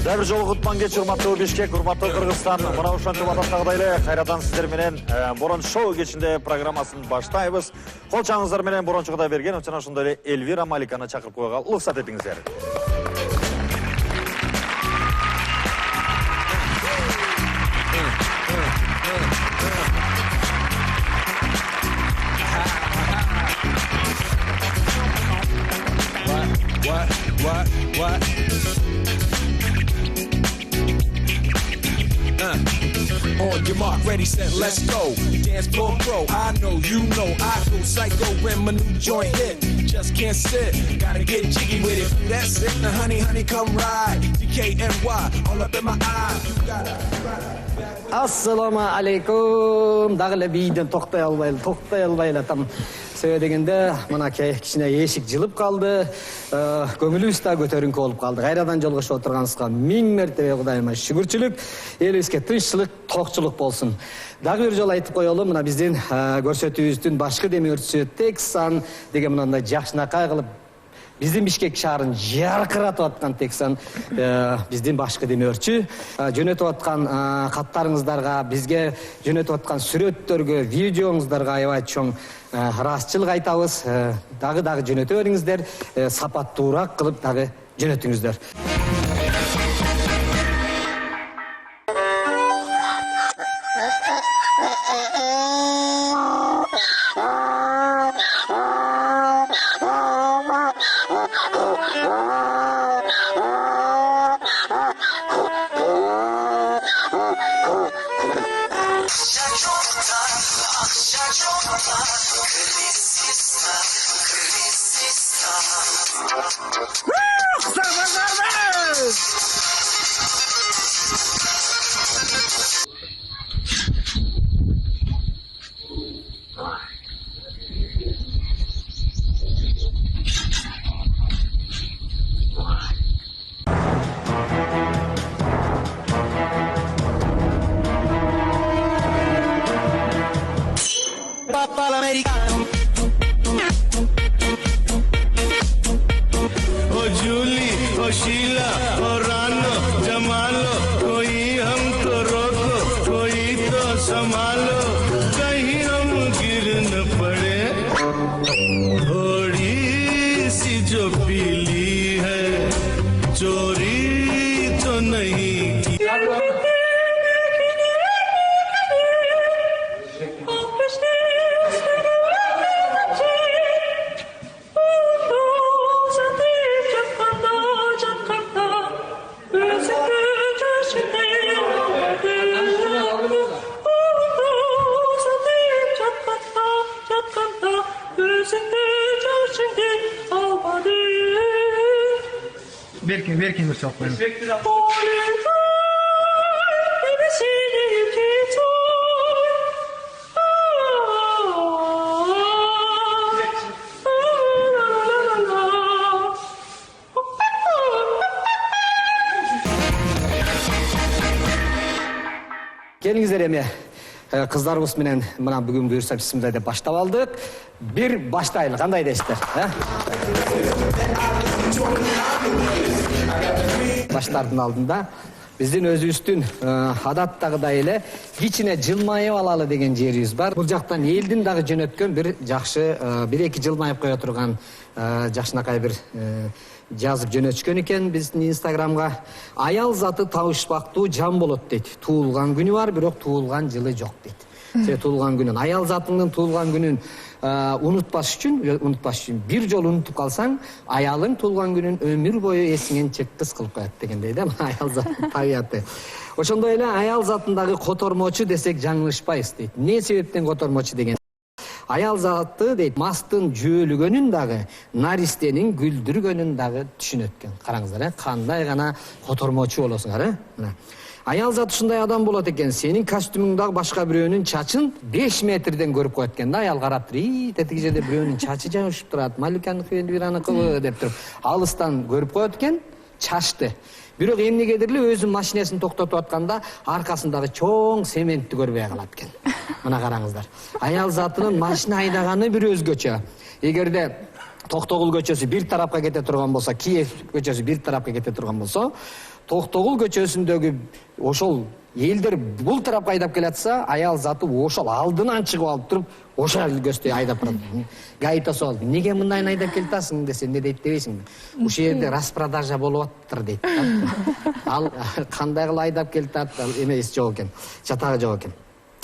Дәбір жолы құтман кеш, урматтуу Бишкек, урматтуу Кыргызстан. Мына ушантип адаттагыдай кайрадан сиздер менен Борон шоу кечинде программасын баштайбыз. Кол чаңыңыздар менен Борончу Кудай берген, жана ошондой эле Эльвира Маликаны чакырып койгонго уруксат этиңиздер. What? On your mark, ready, set, let's go. Dance floor pro, I know, you know, I go psycho when my new joint hit. Just can't sit, gotta get jiggy with it. That's it, now honey, come ride. DKNY, all up in my eye. Assalamu alaikum. Dağıla biyden toktay albayla tam söylediğinde bana kişine yeşik jılıp kaldı. Көңүлүбүз да көтөрүңкү болуп калды. Кайрадан жолгошуп отурганыбызга миң мертебе Кудайыма шүгүрчүлүк, элибизге тынччылык, токчулук болсун. Дагы бир жолу айтып коелу, мына биздин көрсөтүүбүздүн башкы демөөрчүсү Тексан деген мындай жакшынакай кылып биздин Бишкек шаарын жаркыратып аткан Тексан биздин башкы демөөрчү. Жөнөтүп аткан каттарыңыздарга, бизге жөнөтүп аткан сүрөттөргө, видеоңуздарга аябай чоң ырасчылык айтабыз. Дагы жөнөтө бериңиздер, сапаттуураак кылып дагы жөнөтүңүздөр. Беркин yourself, man. Келиңиздер эми кыздарыбыз менен мына бүгүн буюрса бисмилла деп баштап алдык. Бир баштайлы, кандай дейсиздер? Баштардын алдында биздин өзүбүздүн адаттагыдай эле кичине жылмайып алалы деген жерибиз бар. Бул жактан элдин дагы жөнөткөн бир жакшы, бир-эки жылмайып кое турган жакшынакай бир жазып жөнөтүшкөн экен биздин Инстаграмга. Аял заты табышпактуу жан болот дейт. Туулган күнү бар, бирок туулган жылы жок дейт. Сен туулган күнүн, аял затыңдын туулган күнүн унутпаш үчүн бир жолу унутуп калсаң, аялың туулган күнүн өмүр бою эсиңен чыккыс кылып коет дегендей да, аял заттын табияты. Ошондой эле аял затындагы котормочу десек жаңылышпайбыз дейт. Не себептен котормочу деген? Аял заты дейт, мастын жөөлүгөнүн дагы, наристенин күлдүргөнүн дагы түшүнөт экен. Караңыздар, кандай гана котормочу болосуңар, Аял заты ушундай адам болот экен, сенин костюмуңдагы башка бирөөнүн чачын 5 метрден көрүп коет экен да, аял карап туруп, тетиги жерде бирөөнүн чачы жабышып турат, Маликаныкы, Эльвираныкыбы деп туруп, алыстан көрүп коет экен, чачты. Бирок эмнегедир эле өзүнүн машинесин токтотуп атканда аркасындагы чоң сементти көрбөй калат экен. Мына караңыздар. Аял затынын машина айдаганы бир өзгөчө. Эгерде Токтогул көчөсү бир тарапка кете турган болсо, Киев көчөсү бир тарапка кете турган болсо, Токтогул көчөсүндөгү ошол элдер бул тарапка айдап келатса, аял заты ошол алдынан чыгып алып туруп, ошол көздөй айдап барат. Гаита сол, неге мындайын айдап келатасың десе, эмне дейт дебейсиң? Ушул жерде распродажа болуп атыптыр дейт. Ал кандай кылып айдап келатат, эмес жок экен, чатагы жок экен.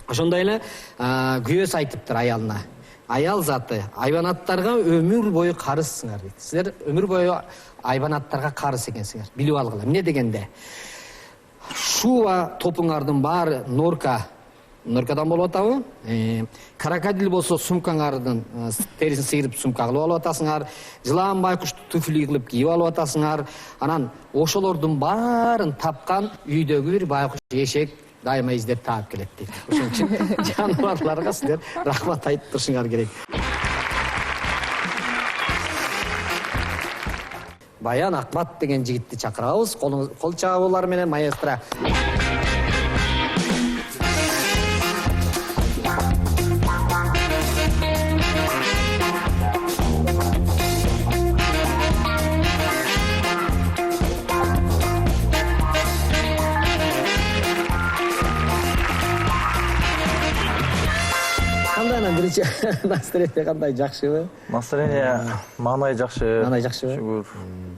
Ошондой эле күйөөсү айтыптыр аялына. Аял заты айбанаттарга өмүр бою карызсыңар дейт. Силер өмүр бою айбанаттарга карыз экенсиңер. Билип алгыла. Эмне дегенде? Шуба топуңардын баары норкадан болуп атабы? Крокодил болсо сумкаңардын терисин сыйрып сумка кылып алып атасыңар. Жылан байкуш туфли кылып кийип алып атасыңар. Анан ошолордун баарын тапкан үйдөгү бир байкуш эшек дайыма издеп таап келет дейт. Ошон үчүн жаныбарларга силер рахмат айтып турушуңар керек. Баян Акмат деген жигитти чакырабыз. Кол чабуулар менен маэстро. Биринчи настроение кандай, жакшыбы? Настроение маанай жакшы. Маанай жакшыбы? Шүгүр.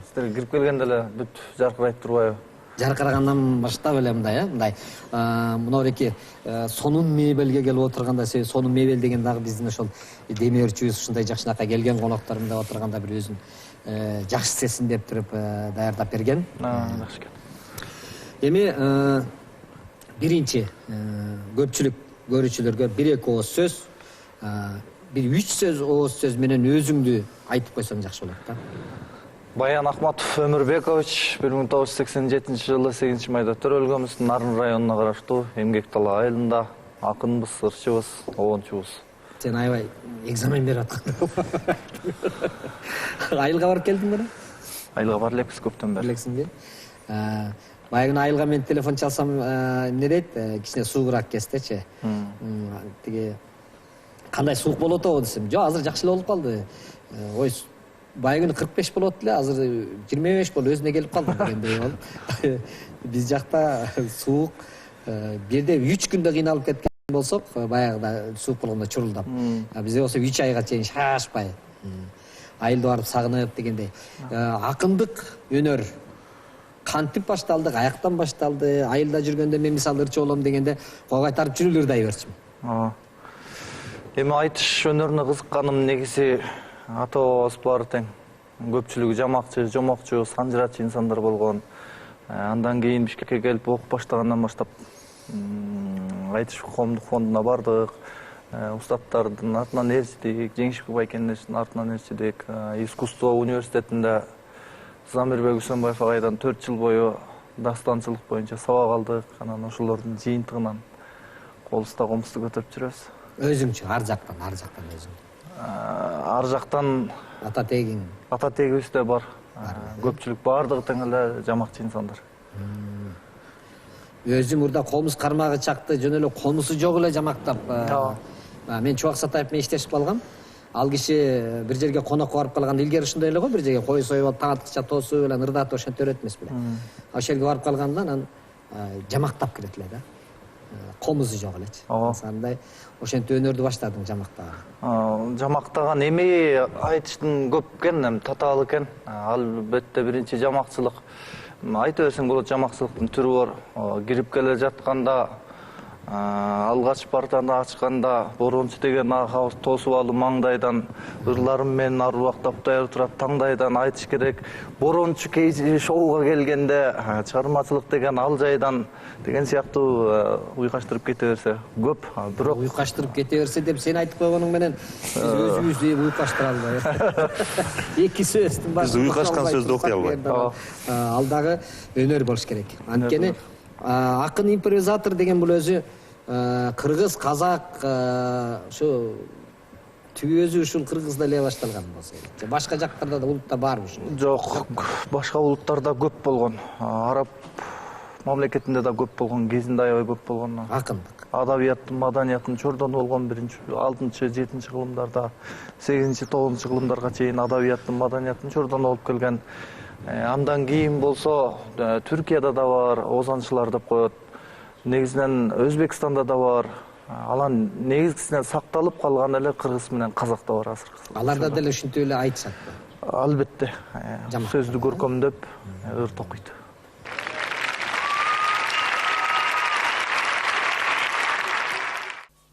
Сиздер кирип келгенде эле бүт жаркырайып турбайбы? Жаркырагандан баштап эле мындай, мынау сонун мебелге келип отурганда, сонун мебел деген дагы биздин ошол демөөрчүбүз ушундай жакшынакка келген коноктор мындай отурганда бир өзүн жакшы сезсин деп туруп даярдап берген. Жакшы экен. Эми биринчи көпчүлүк көрүүчүлөргө бир-эки ооз сөз, бир 3 ооз сөз менен өзүңдү айтып койсоң жакшы болот да. Баян Акматов Өмүрбекович 1987 жылы 8 майда төрөлгөнбүз. Нарын районуна караштуу Эмгек Тала айылында акынбыз, ырчыбыз, обончубуз. Сен аябай экзамен берип аткан. Айылга барып келдиң беле? Айылга бар элекпиз көптөн бери. Билексиңби? Баягы айылга мен телефон чалсам, эмне дейт? Кичине суугураак кестечи. Тиги кандай суук болот атабы десем, жок, азыр жакшы эле болуп калды. Ой, баягы 45 болот эле, азыр 25 болуп өзүнө келип калды дегендей болуп. Биз жакта суук бирде 3 күндө кыйналып кеткен болсок, баягыда суук болгондо чурулдап. Бизде болсо 3 айга чейин шашпай. Айылды барып сагынып дегендей. Акындык өнөр кантип башталды, каяктан башталды? Айылда жүргөндө мен мисалы ырчы болом дегенде кол кайтарып жүрүлүрдөй берчим. Эми айтыш өнөрүнө кызыкканым негизи ата-бабабыз баары тең. Көпчүлүгү жамакчы, жомокчу, санжырачы инсандар болгон. Андан кийин Бишкекке келип окуп баштагандан баштап айтыш коомдук фондуна бардык. Устаттардын артынан ээрчидик, Жеңишбек Байкендештин артынан ээрчидик. Искусство университетинде Замирбек Үсөнбаев агайдан 4 жыл бою дастанчылык боюнча сабак алдык. Анан ошолордун жыйынтыгынан колубузда комузду көтөрүп жүрөбүз. Өзүңчү ар жактан өзүң. Ар жактан Ата тегиң. Ата тегибиз да бар. Көпчүлүк баардыгы тең эле жамакчы инсандар. Өзү мурда комуз кармагы чакты, жөн эле комузу жок эле жамактап. Мен Чубак Сатаев менен иштешип калгам. Ал киши бир жерге конокко барып калганда, илгери ушундай эле го, бир жерге кой союп алып, таңаткыча тосуп эле ырдатып ошентип берет эмес беле. Ошол жерге барып калганда анан жамактап кирет эле да. Комузу жок элечи. Андай ошентип өнөрдү баштадым жамактаган. Жамактаган эми айтыштын көп экен, татаал экен. Албетте биринчи жамакчылык. Айта берсең болот, жамакчылыктын түрү бар. Кирип келе жатканда алгач партаны ачканда борончу деген агабыз тосуп алып маңдайдан ырларым менен арубактап даяр турат, таңдайдан айтыш керек. Борончу кейси шоуга келгенде чыгармачылык деген ал жайдан деген сыяктуу уйкаштырып кете берсе көп. Бирок уйкаштырып кете берсе деп сен айтып койгонуң менен биз өзүбүздү уйкаштыра албайбыз. Эки сөздүн башы. Биз уйкашкан сөздү окуй албайбыз. Ал дагы өнөр болуш керек. Анткени акын импровизатор деген бул өзү кыргыз, казак, ошо түбү өзү ушул Кыргызда эле башталган болсо. Башка жактарда да улутта барбы ушул? Жок, башка улуттарда көп болгон. Араб мамлекетинде да көп болгон, кезинде аябай көп болгон. Акындык. адабияттын, маданияттын чордону болгон 6-7 кылымдарда, 8-9 кылымдарга чейин адабияттын, маданияттын чордону болуп келген. Андан кийин болсо Түркияда да бар, озанчылар деп коет. Негизинен Өзбекстанда да бар. Алан негизгисинен сакталып калган эле кыргыз менен казакта бар азыр. Аларда деле ушинтип эле айтышат. Албетте. Сөздү көркөмдөп ыр токуйт.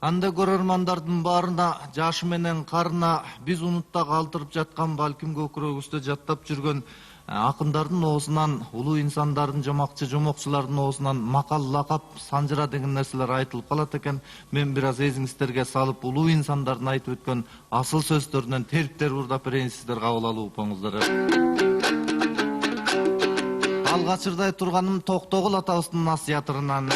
Анда көрөрмандардын баарына, жашы менен карына биз унутта калтырып жаткан, балким көкүрөгүбүздө жаттап жүргөн акындардын оозунан, улуу инсандардын, жомакчы жомокчулардын оозунан макал, лакап, санжыра деген нерселер айтылып калат экен. Мен бир аз эзиңиздерге салып, улуу инсандардын айтып өткөн асыл сөздөрүнөн териптер урдап берейин, сиздер кабыл алып укпаңыздар. Алгач ырдай турганым Токтогул атабыздын насыятынан.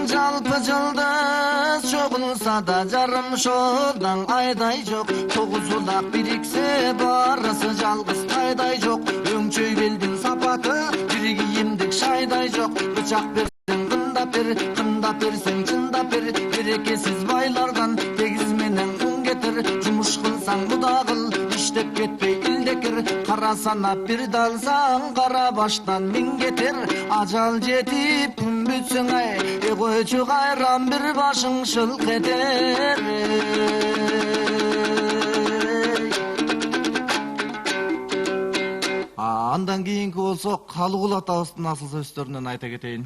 Жалпы жылдыз чогулса да жарым шолдан айдай жок, 9 улак бириксе барысы жалгыз тайдай жок. Өңчөй белдин сапаты бир кийимдик шайдай жок. Бычак берсең кындап берсең чындап бер. Берекесиз байлардан тегиз менен кун кетер. Жумуш кылсаң муда кыл, иштеп кетпей илдекер. Кара санап бир далсаң кара баштан миң кетер. Ажал жетип күн бүтсөң ай, койчу кайран бир башың шылк этер. Андан кийинки болсо Калыгул атабыздын асыл сөздөрүнөн айта кетейин.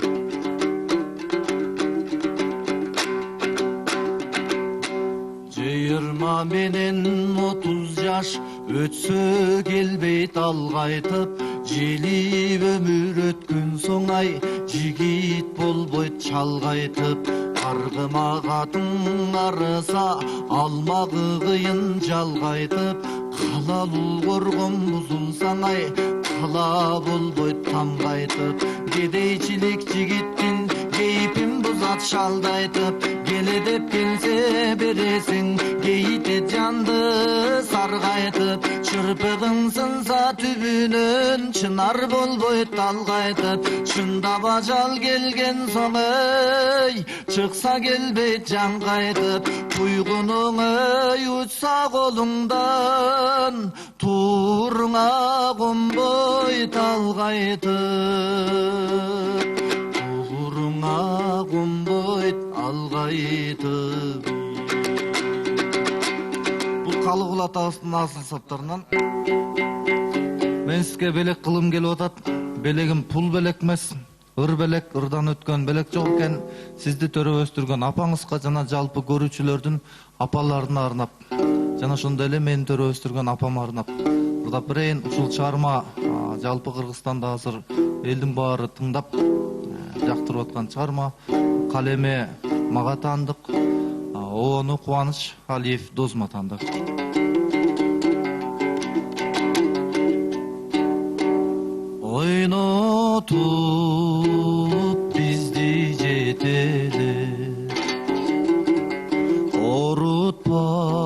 Жыйырма менен 30 жаш өтсө келбейт алгайтып, желип өмүр өткөн соң ай, жигит болбойт чалгайтып. Аргымагатың арыса, алмагы кыйын жалгайтып. Калалуу коргон бузулсаң ай, кала болбойт тамгайтып. Кедейчилик жигиттин кейпин бузат шалдайтып. Келе деп келсе бересиң, кейтет жанды саргайтып. Чырпыгың сынса түбүнөн чынар болбойт талгайтып. Чындап ажал келген соң ой, чыкса келбейт жаңгайтып. Туйгунуң ой учса колуңдан, тууруңа конбойт алгайтып. Тууруңа конбойт алгайтып. Бул Калыгул атабыздын асыл саптарынан. Мен сизге белек кылым келип атат. Белегим пул белек эмес, ыр белек, ырдан өткөн белек жок экен. Сизди төрөп өстүргөн апаңызга жана жалпы көрүүчүлөрдүн апаларына арнап, жана ошондой эле мени төрөп өстүргөн апама арнап ырдап берейин. Ушул чыгарма жалпы Кыргызстанда азыр элдин баары тыңдап жактырып аткан чыгарма. Калеме мага таандык,Оону Кубаныч Алиев досума таандык. Ойнотуп бизди жетелеп, орутпай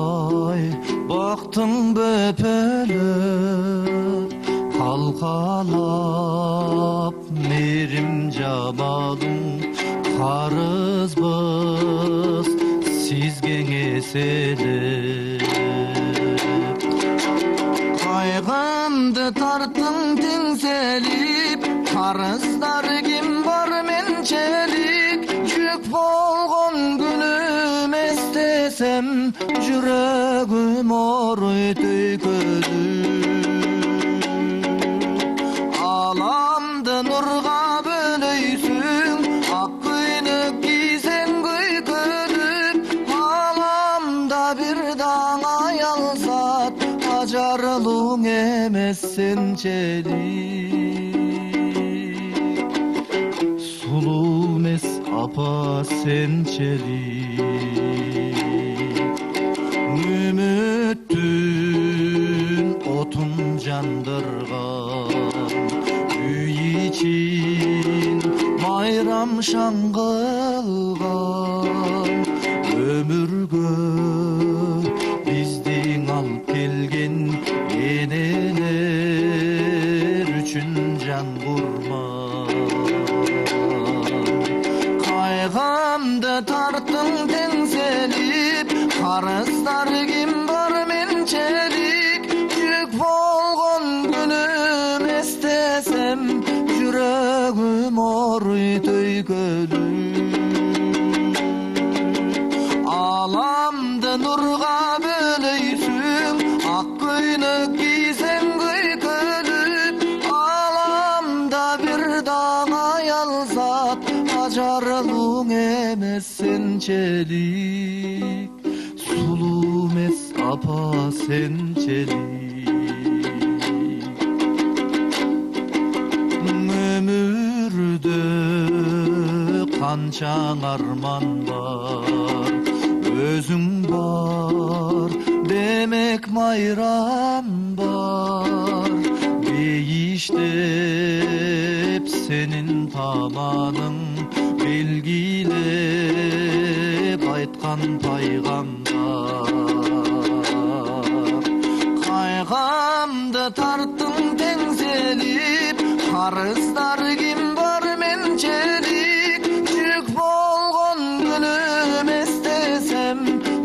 бактың бөпөлөп, калкалап мерим жамалың, карызбыз сизге эселеп. Кайгымды тарттың теңселип, карыздар ким бар менчелик. Жүк болгон күнүм эстесем, жүрөгүм ооруйт өйкөдү. Аламды нурга бөлөйсүң, ак көйнөк кийсең көйкөдүп. Аламда бир даң аялсат, ажарлууң эмес сенчелик. Сулуу эмес апа сенчелик. Үмүттүн отун жандырган, үй ичин майрам шаңгылган. Өмүргө биздин алып келген энелер үчүн жан курман. Qarızlar kim var mençelik Yük bolgon günüm estesem Yüreğim oruy töykölük Alamda nurga bölöysün Ak köynök giysen köykölük Alamda bir dağ yalzat Acarlığın emes sençelik Sulu mes apa sençelik Ömürde kançan arman var Özün var demek mayran var Beyiştep senin tamanın Belgilep aytkan paygambar Kaygamda tarttın tengselip Qarızlar kim var mençelik Yük bolgon günüm estesem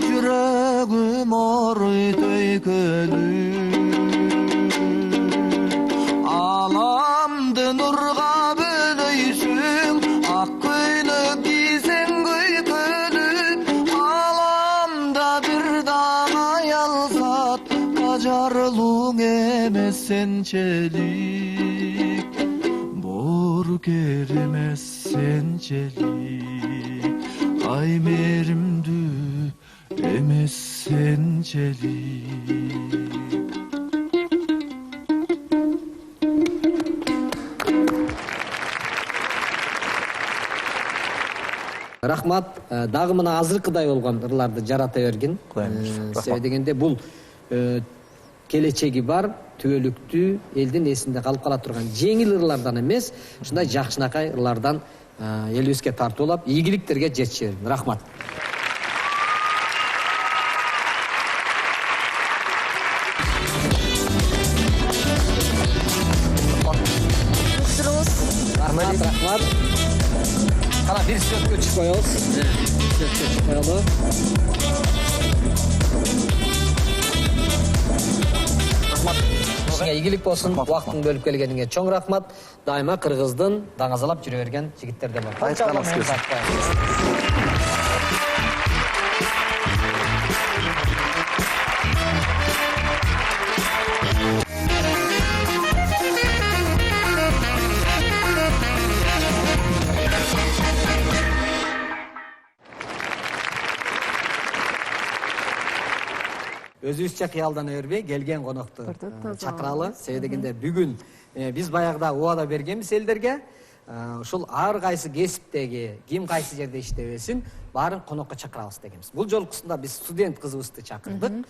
Yüreğim oruy töykölük Alamdı nurga bölöysün Ak köynök giysen köykölük Alamda bir dağ yalzat Acarlığın emes sençelik Bor keremez sençelik Ay merimdü emes sençelik Рахмат, дагы мына азыркыдай болгон ырларды жарата бергин. Себеби дегенде бул келечеги бар, түбөлүктүү, элдин эсинде калып кала турган жеңил ырлардан эмес, ушундай жакшынакай ырлардан элибизге тартуулап, ийгиликтерге жетише бергин. Рахмат. Рахмат. Кана бир сөткө чыгып коебуз. Сөткө чыгып коелу. Рахмат. Сизге ийгилик болсун. Убактын бөлүп келгениңе чоң рахмат. Дайыма Кыргыздын даңазалап жүрө берген жигиттерден бар. Айтқаныңыз келсин. Өзүбүзчө кыялдана бербей келген конокту чакыралы. Себеби дегенде бүгүн биз баягыда убада бергенбиз элдерге. Ушул ар кайсы кесиптеги, ким кайсы жерде иштебесин, баарын конокко чакырабыз дегенбиз. Бул жолкусунда биз студент кызыбызды чакырдык.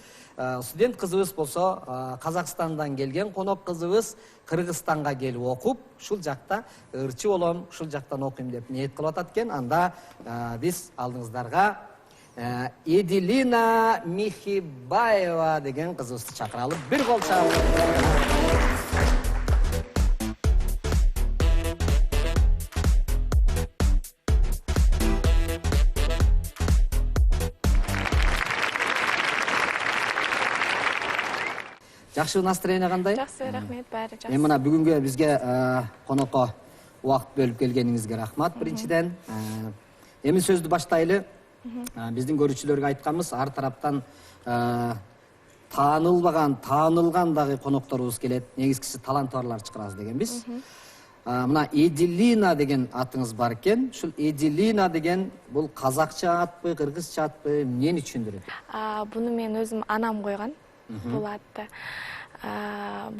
Студент кызыбыз болсо Казакстандан келген конок кызыбыз Кыргызстанга келип окуп, ушул жакта ырчы болом, ушул жактан окуйм деп ниет кылып атат экен. Анда биз алдыңыздарга Эдилина Михибаева деген кызыбызды чакыралы. Бир кол чабып. Жакшы настроение кандай? Жакшы, рахмет, баары жакшы. Мен мына бүгүнгө бизге конокко убакыт бөлүп келгениңизге рахмат биринчиден. Эми сөздү баштайлы. Биздин көрүүчүлөргө айтканбыз, ар тараптан таанылган дагы конокторубуз келет. Негизгиси таланты барлар чыгарабыз дегенбиз. Мына Эдилина деген атыңыз бар экен. Ушул Эдилина деген бул казакча атпы, кыргызча атпы, эмнени түшүндүрөт? Буну мен өзүм анам койгон. Бул атты.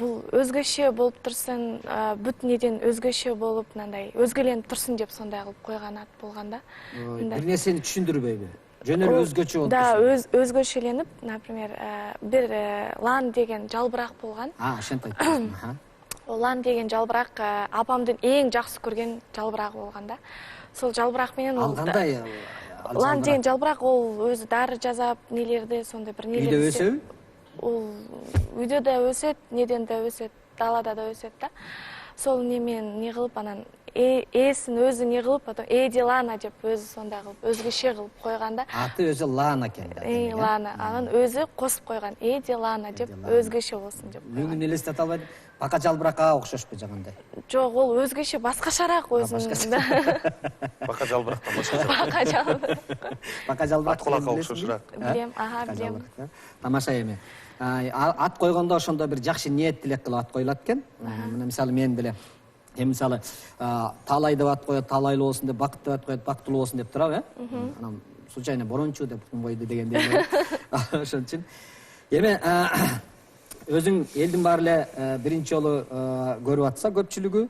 Бул өзгөчө болуп турсын, бүт неден өзгөчө болуп, мындай өзгөлөнүп турсун деп сондай кылып койгон ат болгонда. Бир нерсени түшүндүрбөйбү? Жөнөр өзгөчө болуп турсун. Да, өзгөчөлөнүп, например, бир лан деген жалбырак болгон. Ошентип айттыңыз. Лан деген жалбырак апамдын эң жакшы көрген жалбырагы болгонда. Сол жалбырак менен ал кандай? Лан деген жалбырак ол өзү дары жасап, нелерди, сондай бир нелерди. Үйдө өсөбү? Ол үйдө да өсөт, неден да өсөт, далада да өсөт да. Сол немен не кылып анан эсин өзү не кылып, потом Эдилана деп өзү сондай кылып өзгөчө кылып койганда. Аты өзү Лана экен да. Лана. Анан өзү косуп койгон. Эдилана деп өзгөчө болсун деп. Бүгүн элестете албайм. Бака жалбыракка окшошпу жагандай. Жок, ол өзгөчө башкачараак өзүнүн. Бака жалбырактан башка. Бака жалбырак. Бака жалбырак Ат кулакка окшошураак. Билем, билем. Тамаша эми. Ат койгондо ошондо бир жакшы ниет тилек кылып ат коюлат экен. Мына мисалы мен деле эми мисалы Таалай деп ат коет, таалайлуу болсун деп, Бакыт деп ат коет, бактылуу болсун деп турабы, Анан случайно Борончу деп койду дегендей. Ошон үчүн эми өзүң элдин баары эле биринчи жолу көрүп атса көпчүлүгү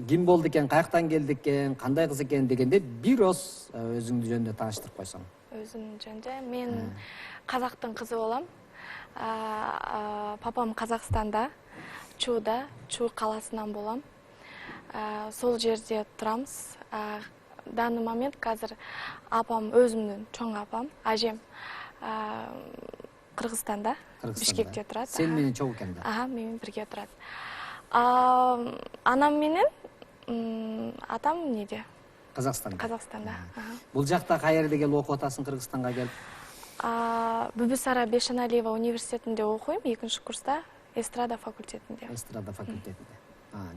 ким болду экен, каяктан келди экен, кандай кыз экен дегенде бир оз өзүң жөнүндө тааныштырып койсоң. Өзүм жөнүндө мен казактын кызы болом. Папам Казакстанда, Чуда, Чу каласынан болом. Сол жерде турамыз. Данный момент азыр апам өзүмдүн чоң апам, ажем Кыргызстанда, Бишкекте турат. Сен менен чоң экен да. Менен бирге турат. Анам менен атам неде? Казакстанда. Бул жакта каерде келип окуп атасың, Кыргызстанга келип? Бүбүсара Бешеналиева университетинде окуйм, 2-нчи курста, эстрада факультетинде.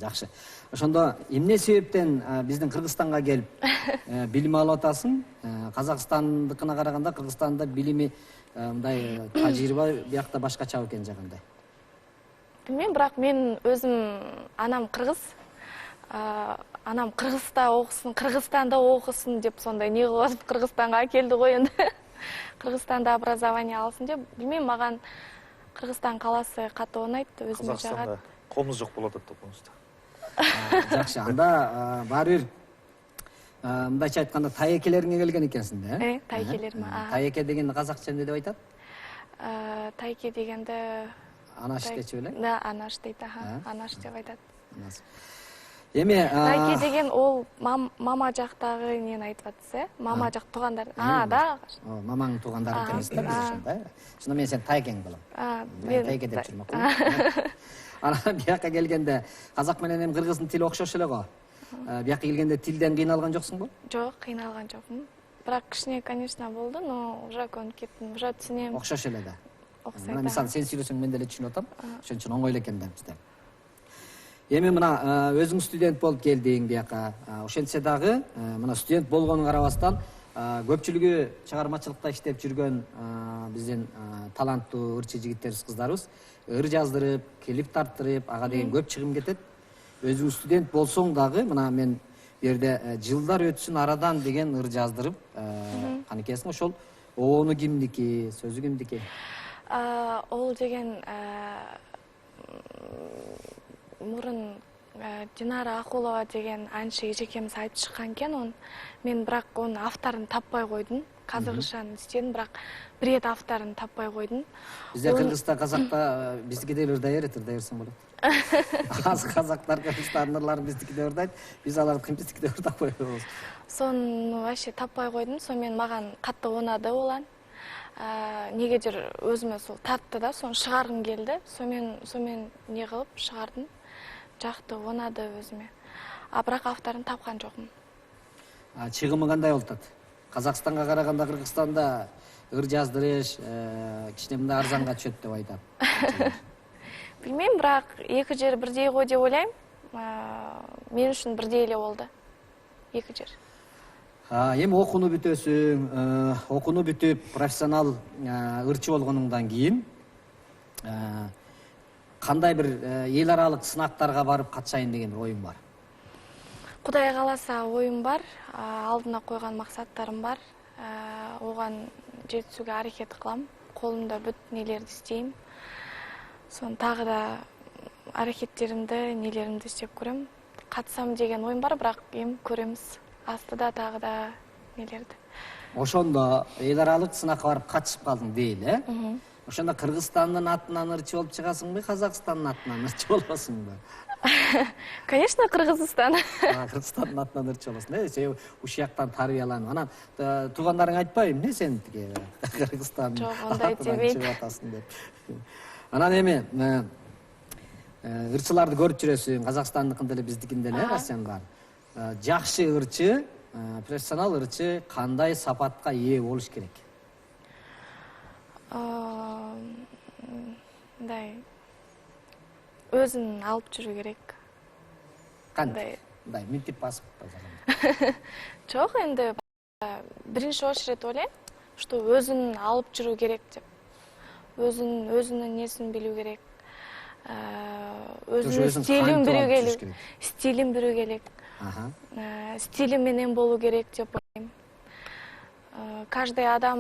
Жакшы. Ошондо эмне себептен биздин Кыргызстанга келип билим алып атасың? Казакстандыкына караганда Кыргызстанда билими мындай тажрыйба биякта башкача экен жагандай. Билмейм, бирок мен өзүм анам кыргыз. Анам Кыргызда окусун, Кыргызстанда окусун деп сондай не кылып Кыргызстанга келди го энди. Кыргызстанда образование алсын деп. Билмейм, маган Кыргызстан каласы катуу унайт, өзүмө жагат. Казакстанда комуз жок болот деп комузда. Жакшы, анда баары бир мындайча айтканда таекелериңе келген экенсиң да? Таекелерим. Таеке дегенди казакча эмне деп айтат? Тайке дегенде Анаш дечи беле? Да, анаш дейт, анаш деп айтат. Эми Тайке деген ол мама жактагы нени айтып атсыз, Мама жак туугандар. Да. Мамаңдын туугандары экенсиз да, ошондо. Ошондо мен сени тайкең кылам. Мен тайке деп жүрмөк кылам. Анан бияка келгенде казак менен эми кыргыздын тили окшош эле го. Бияка келгенде тилден кыйналган жоксуңбу? Жок, кыйналган жокмун. Бирок кичине, конечно, болду, но уже көнүп кеттим, уже түшүнөм. Окшош эле да. Окшойт. Мына мисалы сен сүйлөсөң мен деле түшүнүп атам. Ошон үчүн оңой эле экен депчиде. Эми мына өзүң студент болуп келдиң бияка. Ошентсе дагы мына студент болгонуңа карабастан көпчүлүгү чыгармачылыкта иштеп жүргөн биздин таланттуу ырчы жигиттерибиз, кыздарыбыз ыр жаздырып, клип тарттырып, ага деген көп чыгым кетет. Өзүң студент болсоң дагы мына мен бу жерде жылдар өтсүн арадан деген ыр жаздырып канекесиң, ошол обону кимдики, сөзү кимдики? Ол деген мурун Динара Акулова деген анчы эжекемиз айтып чыккан экен, мен бирок онун авторун таппай койдум. Казыргышан иштедим, бирок бир эт авторун таппай койдум. Бизде Кыргызста, Казакта биздики деле ырдай берсең болот. Аз казактар Кыргызстандын ырларын биздикиде ырдайт, биз аларды биздикиде ырдап коебуз. Сону вообще таппай койдум, мен маган катты унады улан. Негедир өзүмө сол тартты да, сону чыгаргым келди. Сомен не кылып чыгардым. Жакты унады өзүмө. Бирок авторун тапкан жокмун. Чыгымы кандай болуп атат? Казакстанга караганда Кыргызстанда ыр жаздырыш кичине мындай арзанга түшөт деп айтат. Билмейм, бирок эки жер бирдей го деп ойлойм. Мен үчүн бирдей эле болду. Эки жер. Эми окууну бүтөсүң, окууну бүтүп профессионал ырчы болгонуңдан кийин кандай бир эл аралык сынактарга барып катышайын деген бир оюң бар? Кудай кааласа оюм бар, алдына койгон максаттарым бар. Оган жетүүгө аракет кылам. Колумда бүт нелерди иштейм. Сон тагы да аракеттеримди, нелеримди иштеп көрөм. Катсам деген оюм бар, бирок эми көрөмүз. Астыда тагы да нелерди. Ошондо эл аралык сынакка барып катышып калдың дейли, Ошондо Кыргызстандын атынан ырчы болуп чыгасыңбы, Казакстандын атынан ырчы болосуңбу? Конечно, Кыргызстан. Кыргызстандын атынан ырчы болосуң, сен ушул жактан тарбияланып. Анан туугандарың айтпайбы, эмне сен тиги Кыргызстандын атынан чыгып атасың деп. Анан эми ырчыларды көрүп жүрөсүң, Казакстандыкын деле биздикин деле, Россиянын бар. жакшы ырчы, профессионал ырчы кандай сапатка ээ болуш керек? Мындай өзүн алып жүрүү керек. Кандай? Мындай мынтип басып койгон. Жок, энди биринчи очередь ойлойм, что өзүн алып жүрүү керек деп. Өзүнүн несин билүү керек. Өзүнүн стилин билүү керек. Стилин билүү керек. Стили менен болуу керек деп ойлойм. Каждый адам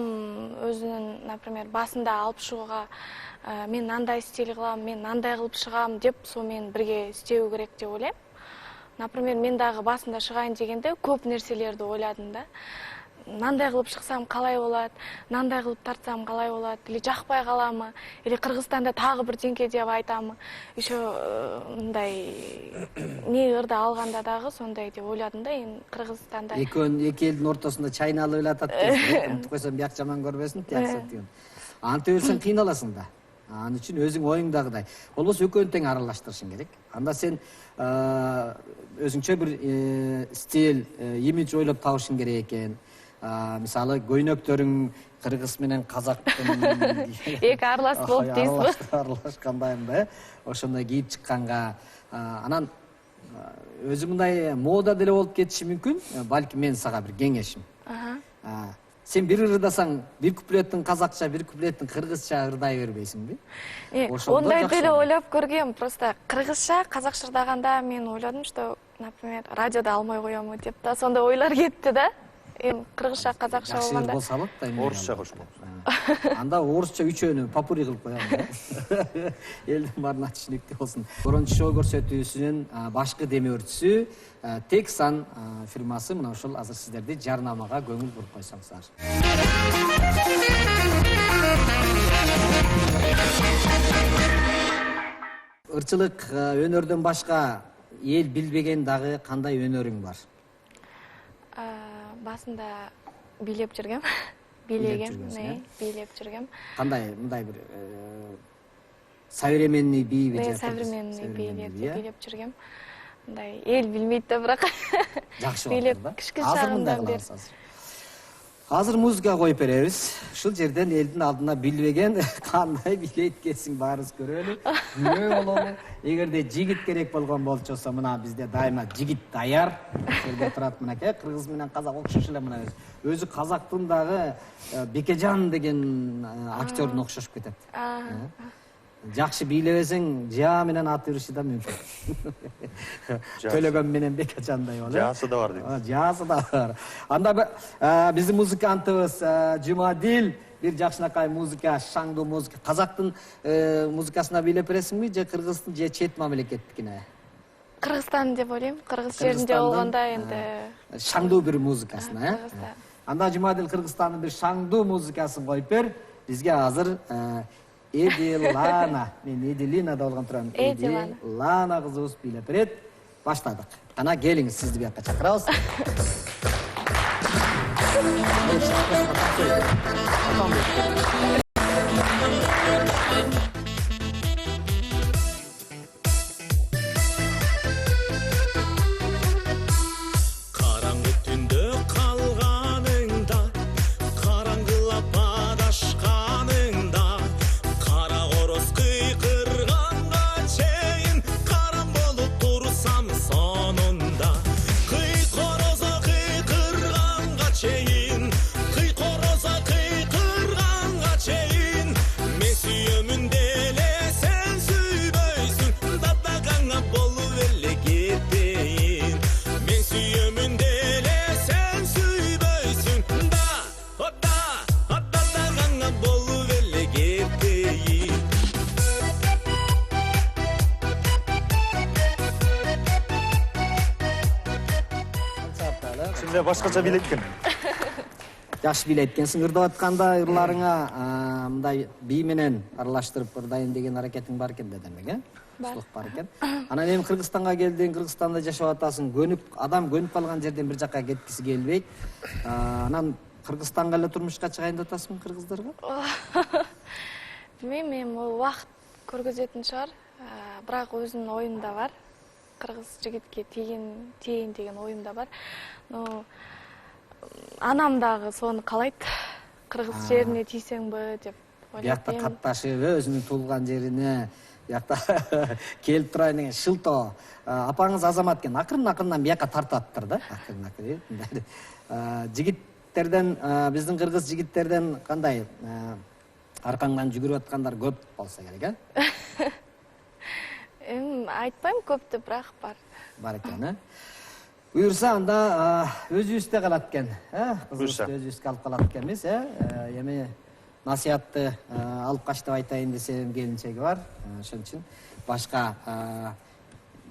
өзүнүн, например, басында алып чыгууга мен андай стиль кылам, мен андай кылып чыгам деп со менен бирге иштөө керек деп ойлойм. Например, мен дагы басында чыгайын дегенде көп нерселерди ойладым да. Нандай кылып чыксам калай болот, нандай кылып тартсам калай болот, или жакпай каламы, или Кыргызстанда тагы бирдеңке деп айтамы. Еще мындай не ырда алганда дагы сондай деп ойладым да, эми Кыргызстанда. Эки элдин ортосунда чайналып эле атат дейсиң. Унутуп койсоң бияк жаман көрбөсүн, тияк деген. Антип берсең кыйналасың да. Анын үчүн өзүң оюңдагыдай. Болбосо экөөнү тең аралаштырышың керек. Анда сен өзүңчө бир стиль, имидж ойлоп табышың керек экен. Мисалы көйнөктөрүң кыргыз менен казактын эки аралас болуп дейсизби? Аралашкандайында, ошондой кийип чыкканга, анан өзү мындай мода деле болуп кетиши мүмкүн. Балки мен сага бир кеңешим. Сен бир ырдасаң, бир куплеттин казакча, бир куплеттин кыргызча ырдай бербейсиңби? Ондай деле ойлоп көргөм. Просто кыргызча, казакча ырдаганда мен ойладым, что, например, радиода алмай коёму деп да, сондай ойлор кетти да. Эми кыргызча, казакча болгондо. Болсо болот да. Орусча кошмо. Анда орусча үчөөнү попури кылып коём да. Элдин баарына түшүнүктүү болсун. Биринчи шоу көрсөтүүсүнүн башкы демөөрчүсү Texan фирмасы мына ушул азыр сиздерди жарнамага көңүл буруп койсоңуздар. Ырчылык өнөрдөн башка эл билбеген дагы кандай өнөрүң бар? Басында бийлеп жүргөм. Бийлеп жүргөм. Кандай, мындай бир современный бий же? Современный бийлеп жүргөм. Мындай эл билмейт да, бирок жакшы бийлеп кичке чагымдан бери. Азыр музыка коюп беребиз. Ушул жерден элдин алдына билбеген кандай бийлейт экенсиң баарыбыз көрөлү. Күнөө бололу. Эгерде жигит керек болгон болчосо мына бизде дайыма жигит даяр. Жерде турат мынакей, кыргыз менен казак окшош эле мына өзү казактын дагы Бекежан деген актердун окшошуп кетет. Жакшы бийлебесең, жаа менен ат үрүшү да мүмкүн. Төлөгөн менен Бекежандай болот. Жаасы да бар дейт. Жаасы да бар. Анда биздин музыкантыбыз Жумадил бир жакшынакай музыка, шаңдуу музыка. Казактын музыкасына бийлеп бересиңби же кыргыздын же чет мамлекеттикине? Кыргызстан деп ойлойм. Кыргыз жеринде болгондо энди шаңдуу бир музыкасына, Анда Жумадил Кыргызстандын бир шаңдуу музыкасын коюп бер. Бизге азыр Эдилана, мен Эдилина да болгон турам. Эдилана кызыбыз бийлеп берет. Баштадык. Ана келиңиз, сизди бияка чакырабыз. Караңгы түндө калганыңда, караңгылап адашканыңда, кара короз кыйкырганга чейин карам болуп турсам сонунда. Кый корозо кыйкырганга чейин, кый корозо кыйкырганга чейин, мен сүйөмүн деле сен сүйбөйсүң, дадагаңа болуп эле кетейин. Мен сүйөмүн деле сен сүйбөйсүң, дадагаңа болуп эле кетейин. Şimdi başkaça biletkin. Жакшы бийлейт экенсиң. Ырдап атканда ырларыңа мындай бий менен аралаштырып ырдайын деген аракетиң бар экен да демек, Ушулук бар экен. Анан эми Кыргызстанга келдиң, Кыргызстанда жашап атасың. Адам көнүп калган жерден бир жакка кеткиси келбейт. Анан Кыргызстанга эле турмушка чыгайын деп атасыңбы кыргыздарга? Билбейм, эми ол убакыт көргөзөтүн чыгар. Бирок өзүнүн оюмда бар. кыргыз жигитке тейин деген оюм да бар. Но анам дагы сону каалайт. Кыргыз жерине тийсеңби деп ойлойт. Биякта катташып, өзүнүн туулган жерине биякта келип турайын деген шылтоо. Апаңыз Азамат экен, акырын-акырындан бияка тартаттыр да. Акырын-акырын. Жигиттерден, биздин кыргыз жигиттерден кандай аркаңдан жүгүрүп аткандар көп болсо керек, Айтпайм көп деп, бирок бар. Бар экен, Буюрса, анда өзүбүздө калат экен, Буюрса. Өзүбүзгө алып калат экенбиз, Эми насыятты алып кач деп айтайын десем келинчеги бар. Ошон үчүн башка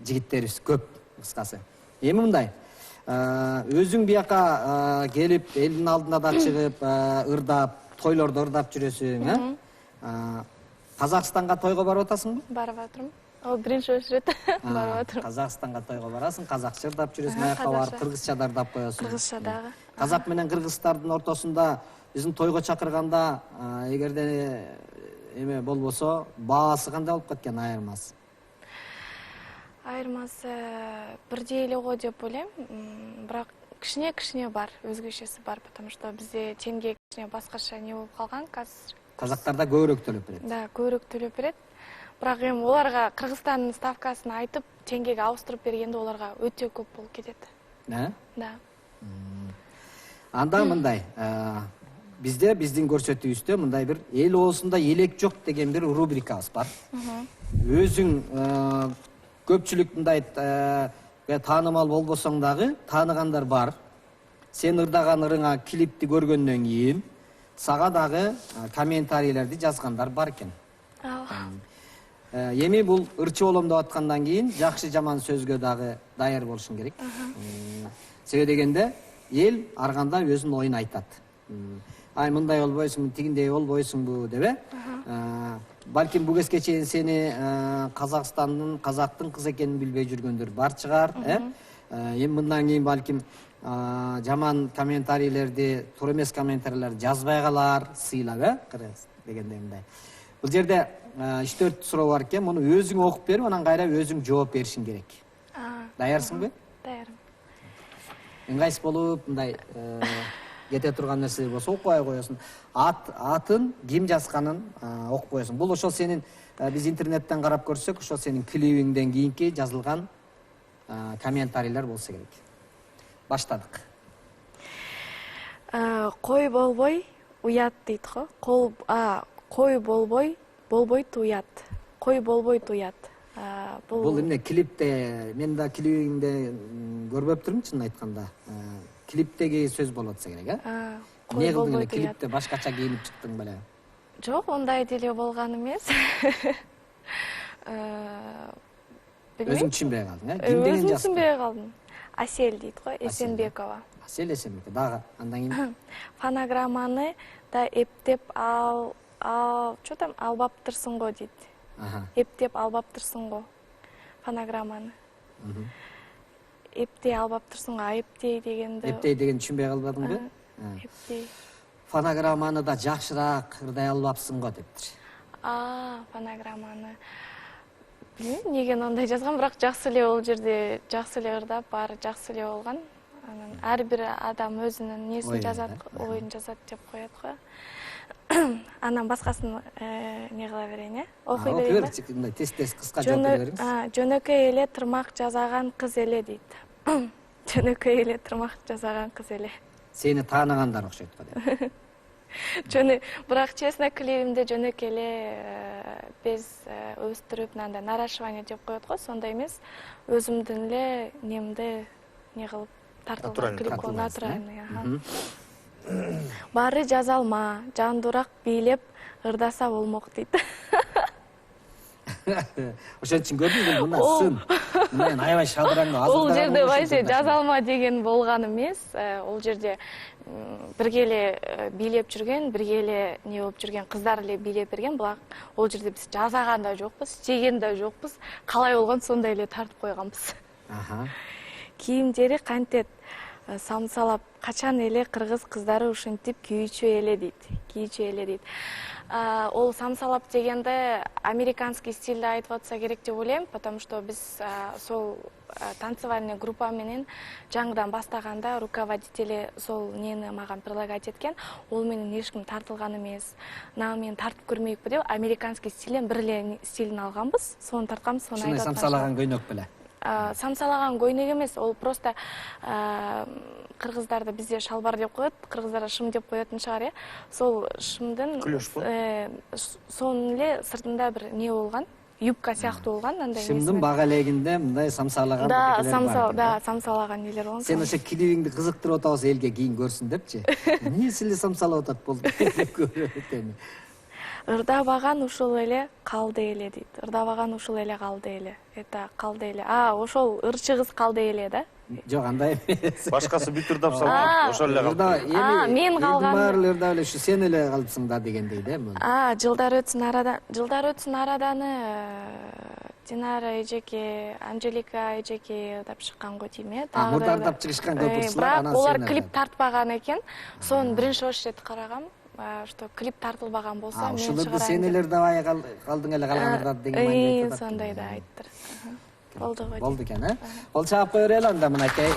жигиттерибиз көп, кыскасы. Эми мындай, өзүң бияка келип, элдин алдына да чыгып, ырдап, тойлордо ырдап жүрөсүң, Казакстанга тойго барып атасыңбы? Барып атырмын. Ол биринчи очередь барып атырмын. Казакстанга тойго барасың, казакча ырдап жүрөсүң, аякка барып кыргызча да ырдап коесуң. Кыргызча дагы. Казак менен кыргыздардын ортосунда биздин тойго чакырганда, эгерде эме болбосо, баасы кандай болуп кеткен, айырмасы? Айырмасы бирдей эле го деп ойлойм, бирок кичине бар, өзгөчөсү бар, потому что бизде тенге кичине башкача не болуп калган азыр. Казактарда көбүрөөк төлөп берет. Да, көбүрөөк төлөп берет. Бирок эми оларга Кыргызстандын ставкасын айтып, теңгеге ауыстырып бергенде оларга өтө көп болуп кетет. Да. Анда мындай, бизде биздин көрсөтүүбүздө мындай бир эл оозунда элек жок деген бир рубрикабыз бар. Өзүң көпчүлүк мындай таанымал болбосоң дагы тааныгандар бар. Сен ырдаган ырыңа клипти көргөндөн кийин сага дагы комментарийлерди жазгандар бар экен. Эми бул ырчы болом деп аткандан кийин жакшы жаман сөзгө дагы даяр болушуң керек. Себеби дегенде эл арганда өзүнүн оюн айтат. Ай мындай болбойсуңбу, тигиндей болбойсуңбу деп. Балким бул кезге чейин сени казактын кыз экенин билбей жүргөндөр бар чыгар, Эми мындан кийин балким жаман комментарийлерди, туура эмес комментарийлерди жазбай калар, сыйлап, дегендей мындай. Бул жерде 3-4 суроо бар экен, муну өзүң окуп берип, анан кайра өзүң жооп беришиң керек. Даярсыңбы? Даярмын. Ыңгайсыз болуп, мындай кете турган нерсе болсо окубай коесуң. Атын ким жазганын окуп коесуң. Бул ошол сенин биз интернеттен карап көрсөк, ошол сенин клибиңден кийинки жазылган комментарийлер болсо керек. Баштадык. Кой болбой уят дейт го. Кой болбойт уят. Кой болбойт уят. Бул эмне клипте, мен да клибиңде көрбөптүрмүн чынын айтканда. Клиптеги сөз болуп атса керек, Эмне кылдың эле клипте башкача кийинип чыктың беле? Жок, ондай деле болгон эмес. Өзүң түшүнбөй калдың, Ким деген жазды? Өзүм түшүнбөй калдым. Асель дейт го, Эсенбекова. Асель Эсенбекова. Дагы андан кийин фонограмманы да эптеп албаптырсың го дейт. Эптеп албаптырсың го фонограмманы. Эптей албаптырсың го, эптей дегенде. Эптей деген түшүнбөй калбадыңбы? Эптей. Фонограмманы да жакшыраак ырдай албапсың го дептир. Фонограмманы. Билбейм, неге ондай жазган, бирок жакшы эле ол жерде жакшы эле ырдап, баары жакшы эле болгон. Анан ар бир адам өзүнүн несин жазат, оюн жазат деп коет го. Анан башкасын не кыла берейин, окуй берейин. Мындай тез кыска жооп бериңиз. Жөнөкөй эле тырмак жасаган кыз эле дейт. Жөнөкөй эле тырмак жасаган кыз эле. Сени тааныгандар окшойт го деп. Бирок честно клибимде жөнөкөй эле без өстүрүп, мындай наращивание деп коет го, сондай эмес. Өзүмдүн эле немди не кылып тартылган клип го, натуральный. Баары жазалма, жандуураак бийлеп ырдаса болмок дейт. Ошон үчүн көрдүңбү, мына сын. Мен аябай шадыраңга азыр. Ол жерде байше жазалма деген болгон эмес. Ол жерде бирге эле бийлеп жүргөн, бирге эле не болуп жүргөн кыздар эле бийлеп берген. Бирок ол жерде биз жасаган да жокпуз, жеген да жокпуз. Калай болгон сондай эле тартып койгонбуз. Кийимдери кантет самсалап, качан эле кыргыз кыздары ушинтип кийүүчү эле дейт. Ол самсалап дегенде американский стильде айтып атса керек деп ойлаймын, потому что біз сол танцевальный группа менен жаңыдан бастаганда руководители сол нені маған предлагать еткен. Ол менен ешкім тартылған емес. Мен тартып көрмейікпі деп, американский стилден бір эле стилін алғанбыз. Соны тартқанбыз, соны айтып атқан. Самсалаган көйнөк беле. Самсалаган көйнек емес, ол просто кыргыздарды бізде шалбар деп коет, кыргыздарда шым деп коетун шығар, е. Сол шымдын сонун эле сыртында бір не болгон, юбка сыяктуу болгон, андай. Шымдын бага элегинде мындай самсалаган Да, самсалаган нелер болгон. Сен ошо килибиңди кызыктырып атабыз элге кийин көрсүн депчи. Эмнеси эле самсалап атат болду көрөтөм. Ырдабаган ушул эле калды эле дейт. Ырдабаган ушул эле калды эле. Это калды эле. Ошол ырчы кыз калды эле да? Жок, андай эмес. Башкасы бүт ырдап салган, ошол эле калды. Мен калган. Баары ырдап эле ушу сен эле калдысың да дегендей да. Жылдар өтсүн арадан Динара эжеке, Анжелика эжеке ырдап чыккан го дейм, э. Мурда ырдап чыгышкан көпүрчүлөр, анан олар клип тартпаган экен. Сонун биринчи очередь карагам. Что клип тартылбаган болсо мен чыгарайын. Ушуларды сен эле ырдабай калдың эле, калгандар деген мааниде айтып атат. Сондай да айттыр. Болду го. Болду экен, э? Ол чаап кое берели анда мынакей.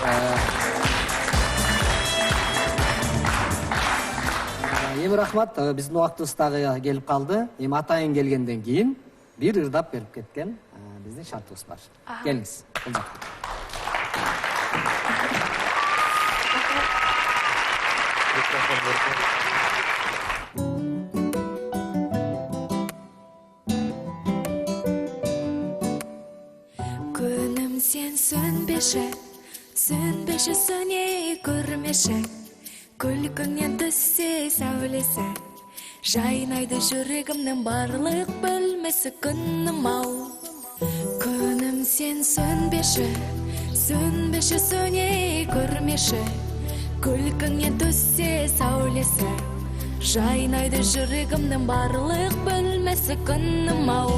Эми рахмат, биздин убактыбыз дагы келип калды. Эми атайын келгенден кийин бир ырдап берип кеткен биздин шартыбыз бар. Келиңиз. Күнім сен сөнбеші, сөнбеші сөней көрмеші, күлкіңнен түссе сәулесі, жайнайды жүрегімнің барлық бөлмесі күнім ау. Күнім сен сөнбеші, сөнбеші сөней көрмеші, күлкіңнен түссе сәулесі, жайнайды жүрегімнің барлық бөлмесі күнім ау.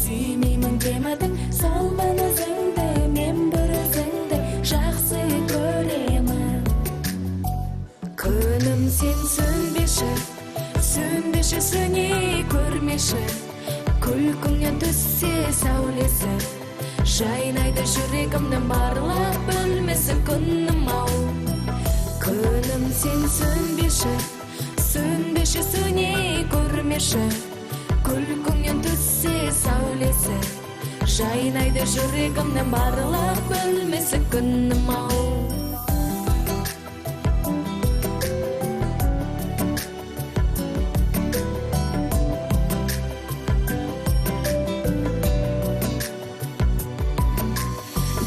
Сүймеймін демедің, сол мен өзіңді, мен бір өзіңді жақсы көремін. Күнім сен сөнбеші, сөнбеші сөней көрмеші, күлкіңнен түссе сәулесі, жайнайды жүрегімнің барлық бөлмесі күнім ау. Күнім сен сөнбеші, сөнбеші сөней көрмеші, күлкіңнен түссе сәулесі, жайнайды жүрегімнің барлық бөлмесі күнім ау.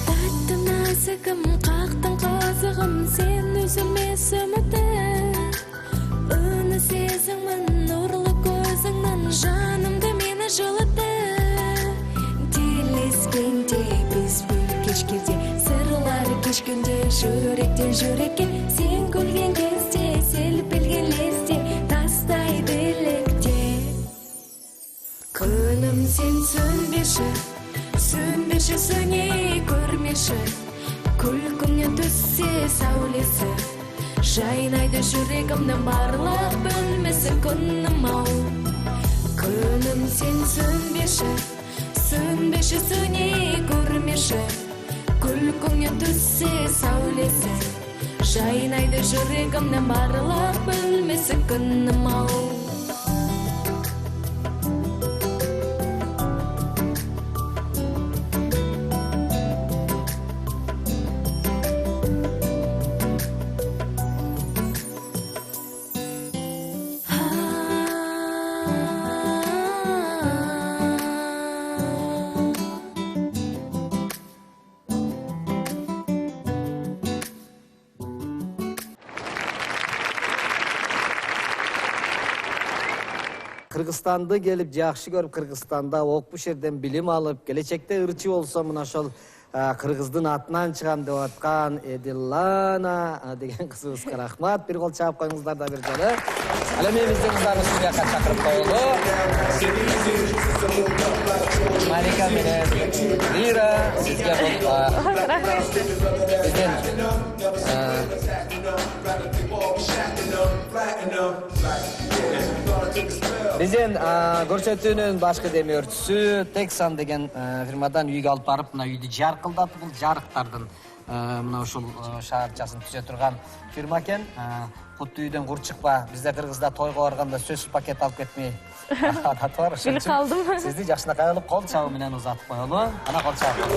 Тәтті нәзігім, қақтың қазығым, сен үзілмес үмітім. Үні сезімін, нұрлы көзіңнің, жанымды мені жылытты. Тілескенде біз бір кешкенде, сырлар кешкенде, жүректен жүрекке, сен күлген кезде, селпілген лезде, тастайды лекте. Күнім сен сөнбеші, сөнбеші сөней көрмеші, күлкіңнен түссе сәулесі, жайнайды жүрегімнің барлық бөлмесі күнім ау. Күнім сен сөнбеші, сөнбеші сөней көрмеші, күлкіңнен түссе сәулесі, жайнайды жүрегімнің барлық бөлмесі күнім ау. Кыргызстанды келип жакшы көрүп, Кыргызстанда окуп, жерден билим алып, келечекте ырчы болсо мына ошол кыргыздын атынан чыгам деп аткан Эдилана деген кызыбызга рахмат. Бир кол чаап коюңуздар да бир жолу. Ал эми биздин кыздарды студияга чакырып коелу. Малика менен Лира, сизге бул биздин көрсөтүүнүн башкы демөөрчүсү Texan деген фирмадан үйгө алып барып, мына үйдү жаркылдатып, бул жарыктардын мына ушул шаарчасын түзө турган фирма экен. Куту үйдөн кур чыкпа. Бизде Кыргызда тойго барганда сөзсүз пакет алып кетмей адат бар. Билип калдым. Сизди жакшынакай алып кол чабуу менен узатып коелу. Ана кол чабып.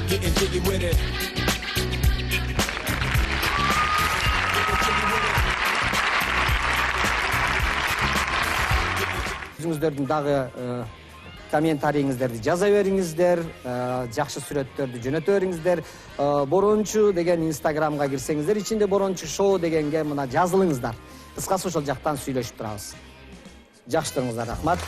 Getting jiggy with it. Өзүңүздөрдүн дагы комментарийиңиздерди жаза бериңиздер, жакшы сүрөттөрдү жөнөтө бериңиздер. Борончу деген Инстаграмга кирсеңиздер, ичинде Борончу шоу дегенге мына жазылыңыздар. Кыскасы ошол жактан сүйлөшүп турабыз. Жакшылыгыңызга рахмат.